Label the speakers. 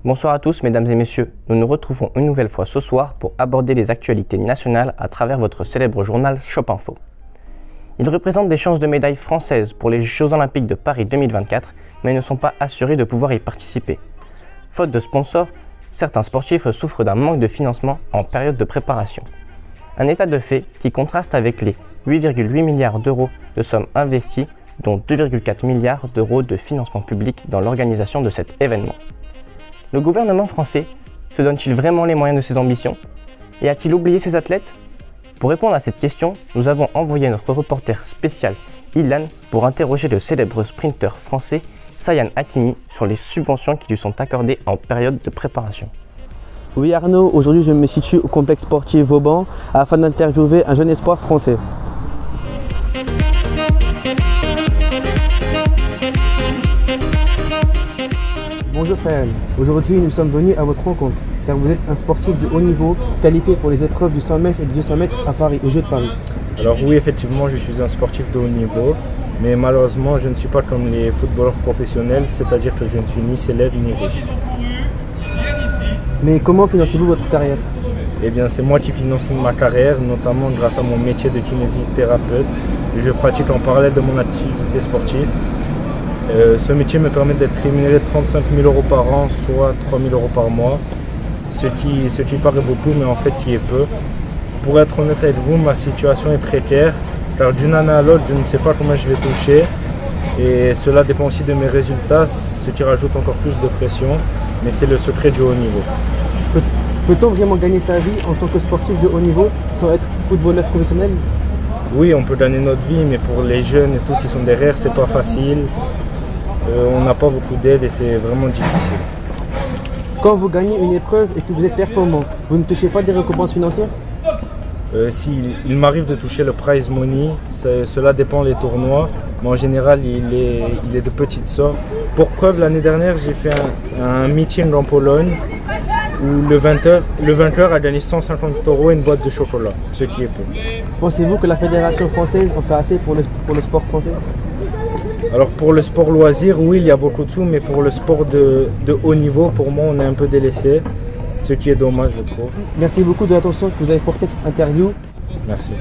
Speaker 1: Bonsoir à tous mesdames et messieurs, nous nous retrouvons une nouvelle fois ce soir pour aborder les actualités nationales à travers votre célèbre journal Chopinfo. Ils représentent des chances de médaille françaises pour les Jeux Olympiques de Paris 2024, mais ne sont pas assurés de pouvoir y participer. Faute de sponsors, certains sportifs souffrent d'un manque de financement en période de préparation. Un état de fait qui contraste avec les 8,8 milliards d'euros de sommes investies, dont 2,4 milliards d'euros de financement public dans l'organisation de cet événement. Le gouvernement français se donne-t-il vraiment les moyens de ses ambitions? Et a-t-il oublié ses athlètes? Pour répondre à cette question, nous avons envoyé notre reporter spécial Ilan pour interroger le célèbre sprinter français Sayan Hakimi sur les subventions qui lui sont accordées en période de préparation.
Speaker 2: Oui Arnaud, aujourd'hui je me situe au complexe sportif Vauban afin d'interviewer un jeune espoir français. Bonjour Sayan, aujourd'hui nous sommes venus à votre rencontre car vous êtes un sportif de haut niveau qualifié pour les épreuves du 100 mètres et du 200 mètres à Paris, aux Jeux de Paris.
Speaker 3: Alors oui, effectivement, je suis un sportif de haut niveau, mais malheureusement je ne suis pas comme les footballeurs professionnels, c'est-à-dire que je ne suis ni célèbre ni riche.
Speaker 2: Mais comment financez-vous votre carrière?
Speaker 3: Eh bien c'est moi qui finance ma carrière, notamment grâce à mon métier de kinésithérapeute que je pratique en parallèle de mon activité sportive. Ce métier me permet d'être rémunéré de 35 000 € par an, soit 3 000 € par mois, ce qui paraît beaucoup, mais en fait qui est peu. Pour être honnête avec vous, ma situation est précaire, car d'une année à l'autre, je ne sais pas combien je vais toucher, et cela dépend aussi de mes résultats, ce qui rajoute encore plus de pression, mais c'est le secret du haut niveau.
Speaker 2: Peut-on vraiment gagner sa vie en tant que sportif de haut niveau sans être footballeur professionnel?
Speaker 3: Oui, on peut gagner notre vie, mais pour les jeunes et tout qui sont derrière, c'est pas facile. On n'a pas beaucoup d'aide et c'est vraiment difficile.
Speaker 2: Quand vous gagnez une épreuve et que vous êtes performant, vous ne touchez pas des récompenses financières?
Speaker 3: Si, il m'arrive de toucher le prize money, cela dépend des tournois, mais en général il est de petites sommes. Pour preuve, l'année dernière j'ai fait un meeting en Pologne où le vainqueur a gagné 150 € et une boîte de chocolat, ce qui est peu.
Speaker 2: Pensez-vous que la Fédération française en fait assez pour le sport français?
Speaker 3: Alors pour le sport loisir, oui, il y a beaucoup de sous, mais pour le sport de haut niveau, pour moi, on est un peu délaissé, ce qui est dommage, je trouve.
Speaker 2: Merci beaucoup de l'attention que vous avez portée à cette interview.
Speaker 3: Merci.